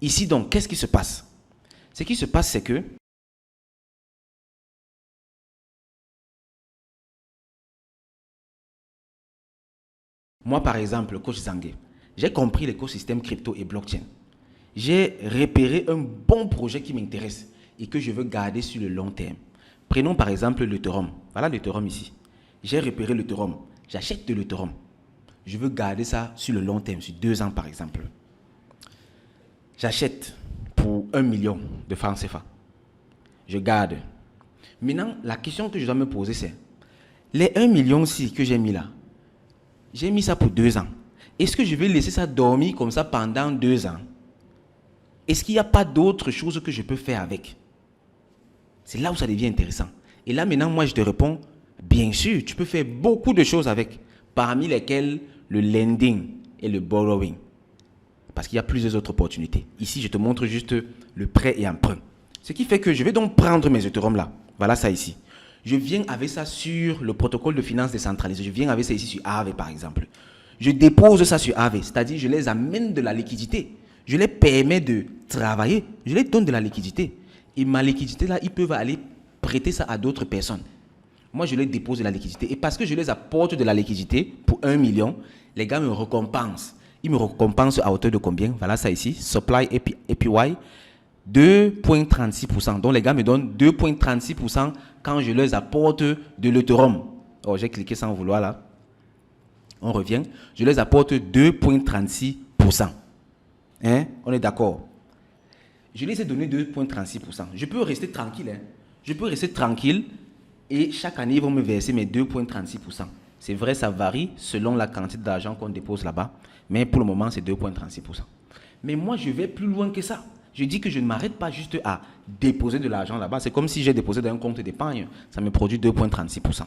Ici, donc, qu'est-ce qui se passe? Ce qui se passe, c'est que moi, par exemple, coach Zangué, j'ai compris l'écosystème crypto et blockchain. J'ai repéré un bon projet qui m'intéresse et que je veux garder sur le long terme. Prenons par exemple l'Ethereum. Voilà l'Ethereum ici. J'ai repéré l'Ethereum. J'achète de l'Ethereum. Je veux garder ça sur le long terme, sur 2 ans par exemple. J'achète pour 1 million de francs CFA. Je garde. Maintenant, la question que je dois me poser, c'est les 1 million-ci que j'ai mis là, j'ai mis ça pour 2 ans. Est-ce que je vais laisser ça dormir comme ça pendant 2 ans? Est-ce qu'il n'y a pas d'autre chose que je peux faire avec? C'est là où ça devient intéressant. Et là, maintenant, moi, je te réponds, bien sûr, tu peux faire beaucoup de choses avec, parmi lesquelles le lending et le borrowing. Parce qu'il y a plusieurs autres opportunités. Ici, je te montre juste le prêt et emprunt. Ce qui fait que je vais donc prendre mes Ethereum là. Voilà ça ici. Je viens avec ça sur le protocole de finance décentralisé. Je viens avec ça ici sur Aave, par exemple. Je dépose ça sur Aave, c'est-à-dire je les amène de la liquidité. Je les permets de travailler. Je les donne de la liquidité. Et ma liquidité là, ils peuvent aller prêter ça à d'autres personnes. Moi, je les dépose de la liquidité. Et parce que je les apporte de la liquidité pour 1 million, les gars me récompensent. Ils me récompensent à hauteur de combien? Voilà ça ici. Supply APY. 2,36%. Donc les gars me donnent 2,36% quand je leur apporte de l'Ethereum. Oh, j'ai cliqué sans vouloir là. On revient. Je les apporte 2,36%. Hein? On est d'accord? Je les ai donné 2,36%. Je peux rester tranquille. Hein? Je peux rester tranquille et chaque année, ils vont me verser mes 2,36%. C'est vrai, ça varie selon la quantité d'argent qu'on dépose là-bas. Mais pour le moment, c'est 2,36%. Mais moi, je vais plus loin que ça. Je dis que je ne m'arrête pas juste à déposer de l'argent là-bas. C'est comme si j'ai déposé dans un compte d'épargne. Ça me produit 2,36%.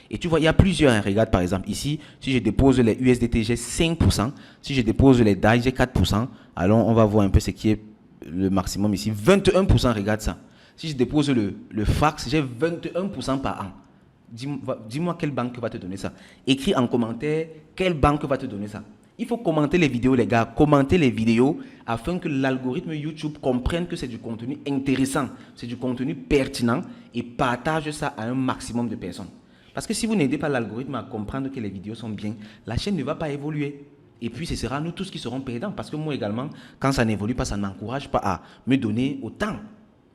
Et tu vois, il y a plusieurs. Regarde par exemple ici, si je dépose les USDT, j'ai 5%. Si je dépose les DAI, j'ai 4%. Alors, on va voir un peu ce qui est le maximum ici. 21%, regarde ça. Si je dépose le fax, j'ai 21% par an. Dis-moi quelle banque va te donner ça. Écris en commentaire quelle banque va te donner ça. Il faut commenter les vidéos, les gars. Commenter les vidéos afin que l'algorithme YouTube comprenne que c'est du contenu intéressant, c'est du contenu pertinent et partage ça à un maximum de personnes. Parce que si vous n'aidez pas l'algorithme à comprendre que les vidéos sont bien, la chaîne ne va pas évoluer. Et puis, ce sera nous tous qui serons perdants. Parce que moi également, quand ça n'évolue pas, ça n'encourage pas à me donner autant.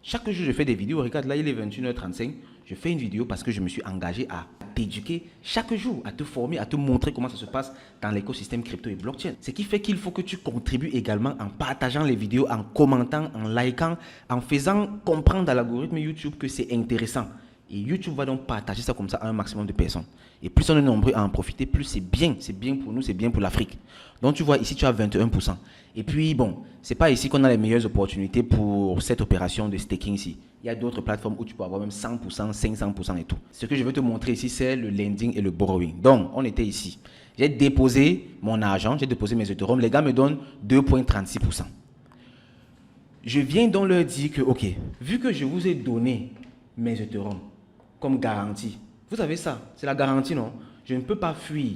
Chaque jour, je fais des vidéos. Regarde, là, il est 21h35. Je fais une vidéo parce que je me suis engagé à t'éduquer chaque jour, à te former, à te montrer comment ça se passe dans l'écosystème crypto et blockchain. Ce qui fait qu'il faut que tu contribues également en partageant les vidéos, en commentant, en likant, en faisant comprendre à l'algorithme YouTube que c'est intéressant. Et YouTube va donc partager ça comme ça à un maximum de personnes. Et plus on est nombreux à en profiter, plus c'est bien. C'est bien pour nous, c'est bien pour l'Afrique. Donc tu vois, ici tu as 21%. Et puis bon, c'est pas ici qu'on a les meilleures opportunités pour cette opération de staking ici. Il y a d'autres plateformes où tu peux avoir même 100%, 500% et tout. Ce que je veux te montrer ici, c'est le lending et le borrowing. Donc, on était ici. J'ai déposé mon argent, j'ai déposé mes Ethereum. Les gars me donnent 2,36%. Je viens donc leur dire que, ok, vu que je vous ai donné mes Ethereum comme garantie, vous savez ça, c'est la garantie, non? Je ne peux pas fuir.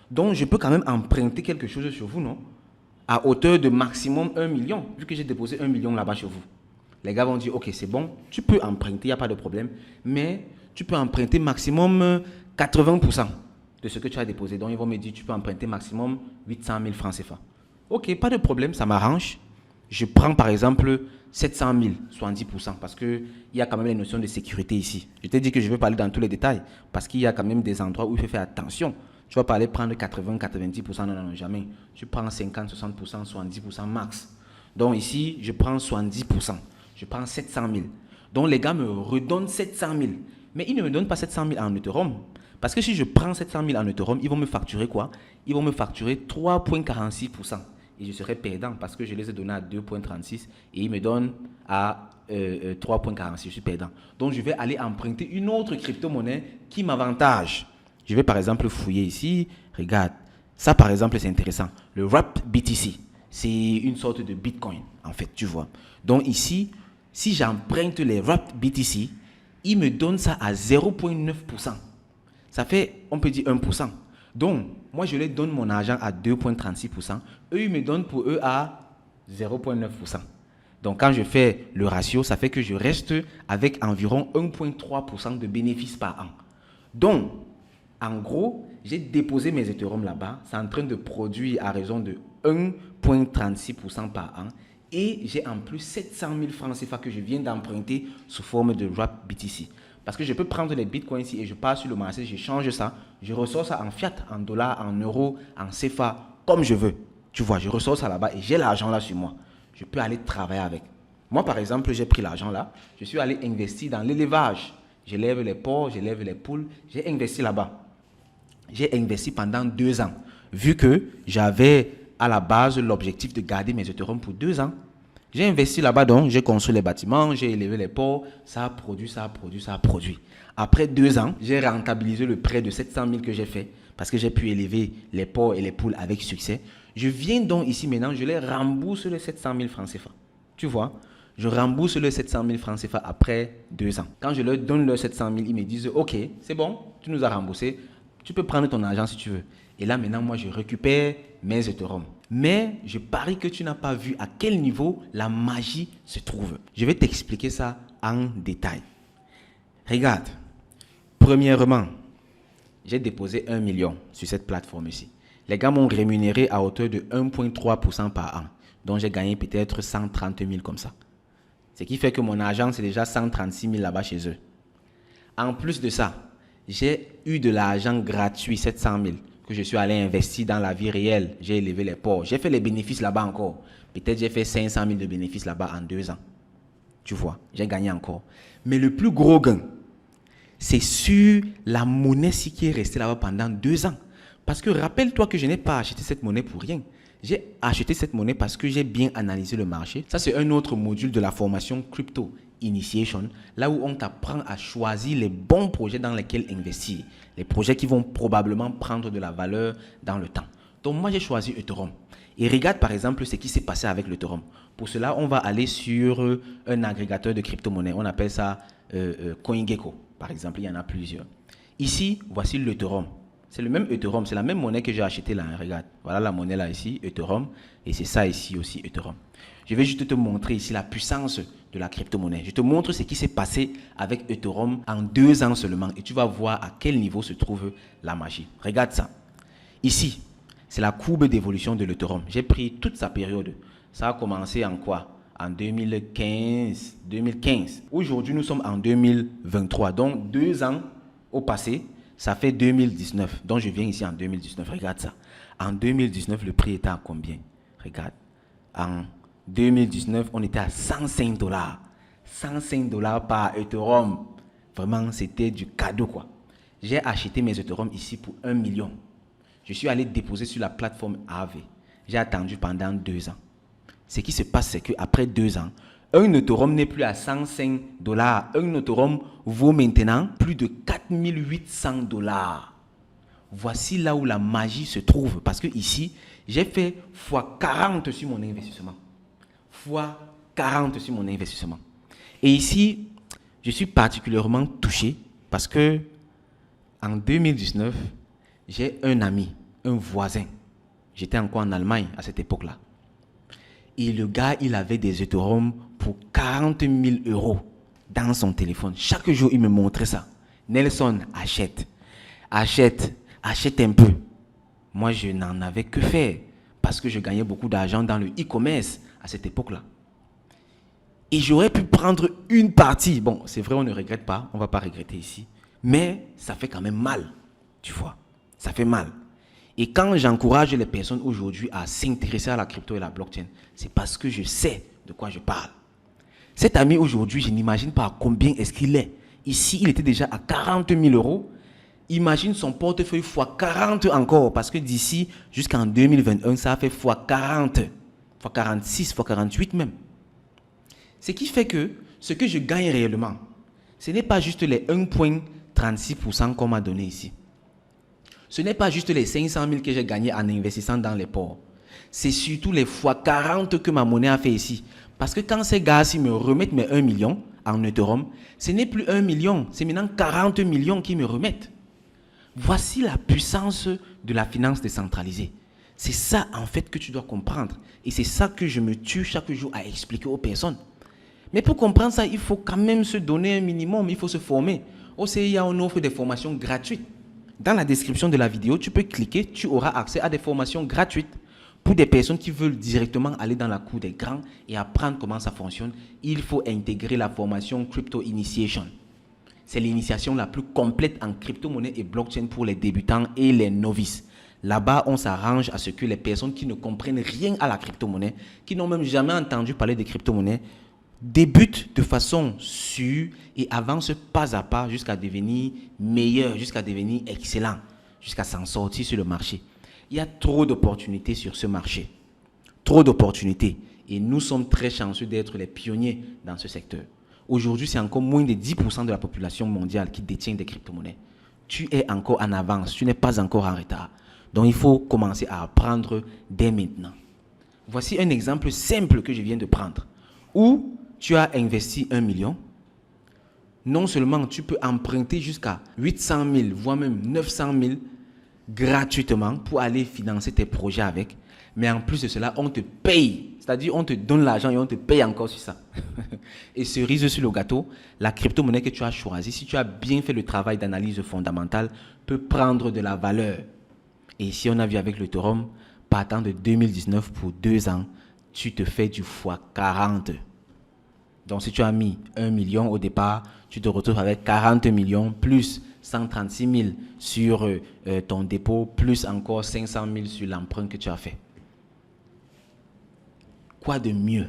Donc, je peux quand même emprunter quelque chose sur vous, non? À hauteur de maximum 1 million, vu que j'ai déposé 1 million là-bas chez vous. Les gars vont dire, ok, c'est bon, tu peux emprunter, il n'y a pas de problème, mais tu peux emprunter maximum 80% de ce que tu as déposé. Donc, ils vont me dire, tu peux emprunter maximum 800 000 francs CFA. Ok, pas de problème, ça m'arrange. Je prends par exemple 700 000, 70%, parce qu'il y a quand même les notions de sécurité ici. Je t'ai dit que je vais parler dans tous les détails, parce qu'il y a quand même des endroits où il faut faire attention. Tu vas pas aller prendre 80, 90%, non, non, jamais. Tu prends 50, 60%, 70% max. Donc ici, je prends 70%. Je prends 700 000. Donc les gars me redonnent 700 000. Mais ils ne me donnent pas 700 000 en Ethereum. Parce que si je prends 700 000 en Ethereum, ils vont me facturer quoi? Ils vont me facturer 3,46%. Et je serai perdant parce que je les ai donnés à 2,36 et ils me donnent à 3,46. Je suis perdant. Donc je vais aller emprunter une autre crypto-monnaie qui m'avantage. Je vais par exemple fouiller ici. Regarde. Ça par exemple c'est intéressant. Le Wrapped BTC. C'est une sorte de Bitcoin en fait, tu vois. Donc ici, si j'emprunte les Wrapped BTC, ils me donnent ça à 0,9%. Ça fait, on peut dire 1%. Donc, moi, je leur donne mon argent à 2,36%. Eux, ils me donnent pour eux à 0,9%. Donc, quand je fais le ratio, ça fait que je reste avec environ 1,3% de bénéfices par an. Donc, en gros, j'ai déposé mes Ethereum là-bas. C'est en train de produire à raison de 1,36% par an. Et j'ai en plus 700 000 francs CFA que je viens d'emprunter sous forme de Wrap BTC. Parce que je peux prendre les bitcoins ici et je pars sur le marché, je change ça, je ressors ça en fiat, en dollars, en euros, en CFA, comme je veux. Tu vois, je ressors ça là-bas et j'ai l'argent là sur moi. Je peux aller travailler avec. Moi, par exemple, j'ai pris l'argent là, je suis allé investir dans l'élevage. J'élève les porcs, j'élève les poules, j'ai investi là-bas. J'ai investi pendant 2 ans, vu que j'avais à la base l'objectif de garder mes Ethereum pour 2 ans. J'ai investi là-bas, donc j'ai construit les bâtiments, j'ai élevé les porcs, ça a produit, ça a produit, ça a produit. Après 2 ans, j'ai rentabilisé le prêt de 700 000 que j'ai fait parce que j'ai pu élever les porcs et les poules avec succès. Je viens donc ici maintenant, je les rembourse les 700 000 francs CFA. Tu vois, je rembourse les 700 000 francs CFA après 2 ans. Quand je leur donne les 700 000, ils me disent « Ok, c'est bon, tu nous as remboursé, tu peux prendre ton argent si tu veux. » Et là maintenant, moi je récupère mes Ethereum. Mais je parie que tu n'as pas vu à quel niveau la magie se trouve. Je vais t'expliquer ça en détail. Regarde, premièrement, j'ai déposé 1 million sur cette plateforme ici. Les gars m'ont rémunéré à hauteur de 1,3% par an. Donc j'ai gagné peut-être 130 000 comme ça. Ce qui fait que mon argent, c'est déjà 136 000 là-bas chez eux. En plus de ça, j'ai eu de l'argent gratuit, 700 000, que je suis allé investir dans la vie réelle. J'ai élevé les ports. J'ai fait les bénéfices là-bas encore. Peut-être j'ai fait 500 000 de bénéfices là-bas en 2 ans. Tu vois, j'ai gagné encore. Mais le plus gros gain, c'est sur la monnaie qui est restée là-bas pendant 2 ans. Parce que rappelle-toi que je n'ai pas acheté cette monnaie pour rien. J'ai acheté cette monnaie parce que j'ai bien analysé le marché. Ça, c'est un autre module de la formation Crypto Initiation, là où on t'apprend à choisir les bons projets dans lesquels investir. Les projets qui vont probablement prendre de la valeur dans le temps. Donc, moi, j'ai choisi Ethereum. Et regarde, par exemple, ce qui s'est passé avec l'Ethereum. Pour cela, on va aller sur un agrégateur de crypto-monnaies. On appelle ça CoinGecko, par exemple. Il y en a plusieurs. Ici, voici l'Ethereum. C'est le même Ethereum, c'est la même monnaie que j'ai acheté là. Regarde, voilà la monnaie là ici, Ethereum. Et c'est ça ici aussi, Ethereum. Je vais juste te montrer ici la puissance de la crypto-monnaie. Je te montre ce qui s'est passé avec Ethereum en 2 ans seulement. Et tu vas voir à quel niveau se trouve la magie. Regarde ça. Ici, c'est la courbe d'évolution de l'Ethereum. J'ai pris toute sa période. Ça a commencé en quoi? En 2015. Aujourd'hui, nous sommes en 2023. Donc, 2 ans au passé. Ça fait 2019. Donc, je viens ici en 2019. Regarde ça. En 2019, le prix était à combien? Regarde. En 2019, on était à 105 $. 105 $ par Ethereum. Vraiment, c'était du cadeau, quoi. J'ai acheté mes Ethereum ici pour 1 million. Je suis allé déposer sur la plateforme Aave. J'ai attendu pendant 2 ans. Ce qui se passe, c'est qu'après 2 ans, un Ethereum n'est plus à 105 $. Un Ethereum vaut maintenant plus de 4 800 $. Voici là où la magie se trouve. Parce que ici, j'ai fait x40 sur mon investissement. x40 sur mon investissement. Et ici, je suis particulièrement touché parce que en 2019, j'ai un ami, un voisin. J'étais encore en Allemagne à cette époque-là. Et le gars, il avait des Ethereum pour 40 000 € dans son téléphone. Chaque jour, il me montrait ça. Nelson, achète un peu. Moi, je n'en avais que faire parce que je gagnais beaucoup d'argent dans le e-commerce à cette époque-là. Et j'aurais pu prendre une partie. Bon, c'est vrai, on ne regrette pas. On ne va pas regretter ici. Mais ça fait quand même mal. Tu vois, ça fait mal. Et quand j'encourage les personnes aujourd'hui à s'intéresser à la crypto et la blockchain, c'est parce que je sais de quoi je parle. Cet ami aujourd'hui, je n'imagine pas à combien est-ce qu'il est. Ici, il était déjà à 40 000 €. Imagine son portefeuille x40 encore, parce que d'ici jusqu'en 2021, ça a fait x40, x46, x48 même. Ce qui fait que ce que je gagne réellement, ce n'est pas juste les 1,36% qu'on m'a donné ici. Ce n'est pas juste les 500 000 que j'ai gagné en investissant dans les ports. C'est surtout les x40 que ma monnaie a fait ici. Parce que quand ces gars-ci me remettent mes 1 million en Ethereum, ce n'est plus 1 million, c'est maintenant 40 millions qu'ils me remettent. Voici la puissance de la finance décentralisée. C'est ça en fait que tu dois comprendre. Et c'est ça que je me tue chaque jour à expliquer aux personnes. Mais pour comprendre ça, il faut quand même se donner un minimum, il faut se former. Au CIA, on offre des formations gratuites. Dans la description de la vidéo, tu peux cliquer, tu auras accès à des formations gratuites. Pour des personnes qui veulent directement aller dans la cour des grands et apprendre comment ça fonctionne, il faut intégrer la formation Crypto Initiation. C'est l'initiation la plus complète en crypto-monnaie et blockchain pour les débutants et les novices. Là-bas, on s'arrange à ce que les personnes qui ne comprennent rien à la crypto-monnaie, qui n'ont même jamais entendu parler de crypto-monnaie, débutent de façon sûre et avancent pas à pas jusqu'à devenir meilleurs, jusqu'à devenir excellents, jusqu'à s'en sortir sur le marché. Il y a trop d'opportunités sur ce marché. Trop d'opportunités. Et nous sommes très chanceux d'être les pionniers dans ce secteur. Aujourd'hui, c'est encore moins de 10% de la population mondiale qui détient des crypto-monnaies. Tu es encore en avance, tu n'es pas encore en retard. Donc, il faut commencer à apprendre dès maintenant. Voici un exemple simple que je viens de prendre. Où tu as investi 1 million. Non seulement tu peux emprunter jusqu'à 800 000, voire même 900 000 gratuitement pour aller financer tes projets avec. Mais en plus de cela, on te paye. C'est-à-dire, on te donne l'argent et on te paye encore sur ça. Et cerise sur le gâteau, la crypto-monnaie que tu as choisie, si tu as bien fait le travail d'analyse fondamentale, peut prendre de la valeur. Et si on a vu avec l'Ethereum, partant de 2019 pour 2 ans, tu te fais du x40. Donc, si tu as mis 1 million au départ, tu te retrouves avec 40 millions plus 136 000 sur ton dépôt, plus encore 500 000 sur l'emprunt que tu as fait. Quoi de mieux?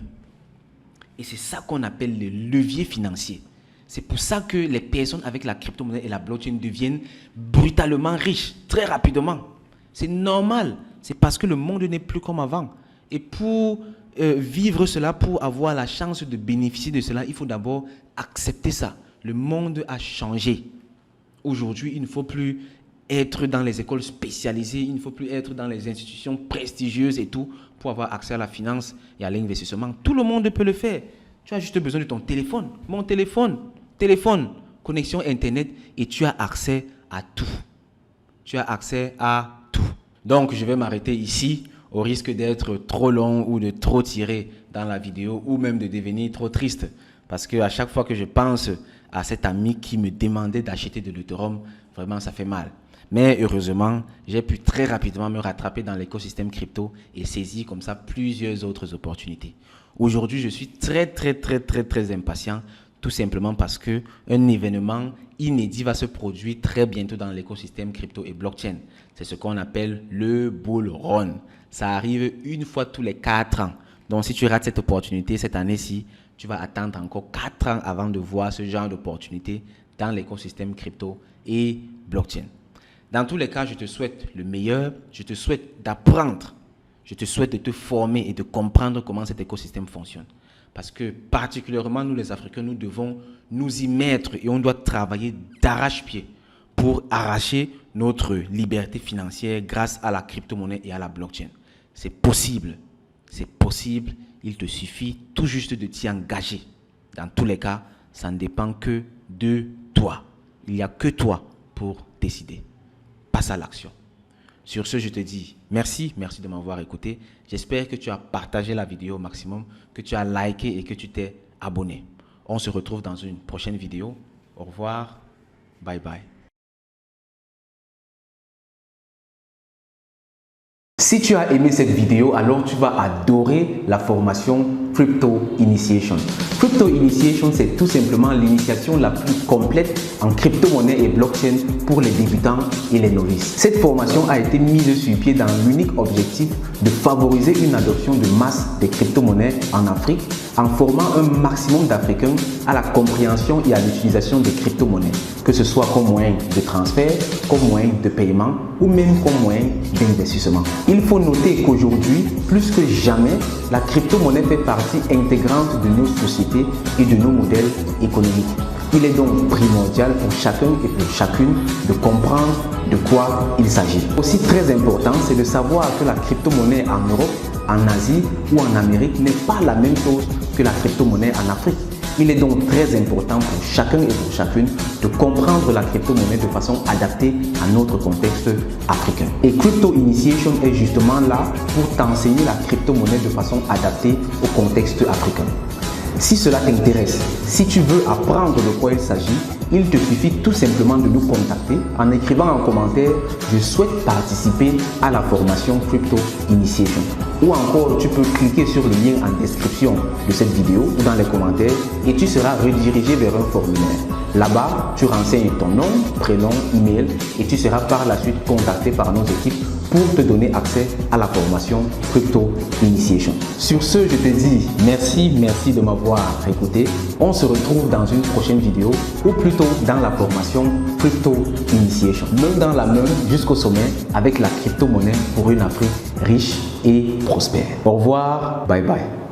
Et c'est ça qu'on appelle le levier financier. C'est pour ça que les personnes avec la crypto-monnaie et la blockchain deviennent brutalement riches, très rapidement. C'est normal. C'est parce que le monde n'est plus comme avant. Et pour vivre cela, pour avoir la chance de bénéficier de cela, il faut d'abord accepter ça. Le monde a changé. Aujourd'hui, il ne faut plus être dans les écoles spécialisées, il ne faut plus être dans les institutions prestigieuses et tout pour avoir accès à la finance et à l'investissement. Tout le monde peut le faire. Tu as juste besoin de ton téléphone. Mon téléphone, connexion Internet et tu as accès à tout. Tu as accès à tout. Donc, je vais m'arrêter ici au risque d'être trop long ou de trop tirer dans la vidéo ou même de devenir trop triste. Parce qu'à chaque fois que je pense à cet ami qui me demandait d'acheter de l'Ethereum, vraiment ça fait mal. Mais heureusement, j'ai pu très rapidement me rattraper dans l'écosystème crypto et saisir comme ça plusieurs autres opportunités. Aujourd'hui, je suis très impatient, tout simplement parce qu'un événement inédit va se produire très bientôt dans l'écosystème crypto et blockchain. C'est ce qu'on appelle le bull run. Ça arrive une fois tous les 4 ans. Donc, si tu rates cette opportunité cette année-ci, tu vas attendre encore 4 ans avant de voir ce genre d'opportunité dans l'écosystème crypto et blockchain. Dans tous les cas, je te souhaite le meilleur. Je te souhaite d'apprendre. Je te souhaite de te former et de comprendre comment cet écosystème fonctionne. Parce que particulièrement nous les Africains, nous devons nous y mettre et on doit travailler d'arrache-pied pour arracher notre liberté financière grâce à la crypto-monnaie et à la blockchain. C'est possible. C'est possible. Il te suffit tout juste de t'y engager. Dans tous les cas, ça ne dépend que de toi. Il n'y a que toi pour décider. Passe à l'action. Sur ce, je te dis merci de m'avoir écouté. J'espère que tu as partagé la vidéo au maximum, que tu as liké et que tu t'es abonné. On se retrouve dans une prochaine vidéo. Au revoir. Bye bye. Si tu as aimé cette vidéo, alors tu vas adorer la formation Crypto Initiation. Crypto Initiation, c'est tout simplement l'initiation la plus complète en crypto-monnaie et blockchain pour les débutants et les novices. Cette formation a été mise sur pied dans l'unique objectif de favoriser une adoption de masse des crypto-monnaies en Afrique en formant un maximum d'Africains à la compréhension et à l'utilisation des crypto-monnaies, que ce soit comme moyen de transfert, comme moyen de paiement ou même comme moyen d'investissement. Il faut noter qu'aujourd'hui, plus que jamais, la crypto-monnaie fait partie intégrante de nos sociétés et de nos modèles économiques. Il est donc primordial pour chacun et pour chacune de comprendre de quoi il s'agit. Aussi très important, c'est de savoir que la crypto-monnaie en Europe, en Asie ou en Amérique n'est pas la même chose que la crypto-monnaie en Afrique. Il est donc très important pour chacun et pour chacune de comprendre la crypto-monnaie de façon adaptée à notre contexte africain. Et Crypto Initiation est justement là pour t'enseigner la crypto-monnaie de façon adaptée au contexte africain. Si cela t'intéresse, si tu veux apprendre de quoi il s'agit, il te suffit tout simplement de nous contacter en écrivant en commentaire « Je souhaite participer à la formation Crypto Initiation » ou encore tu peux cliquer sur le lien en description de cette vidéo ou dans les commentaires et tu seras redirigé vers un formulaire. Là-bas, tu renseignes ton nom, prénom, email et tu seras par la suite contacté par nos équipes pour te donner accès à la formation Crypto Initiation. Sur ce, je te dis merci de m'avoir écouté. On se retrouve dans une prochaine vidéo ou plutôt dans la formation Crypto Initiation. Main dans la main jusqu'au sommet avec la crypto-monnaie pour une Afrique riche et prospère. Au revoir, bye bye.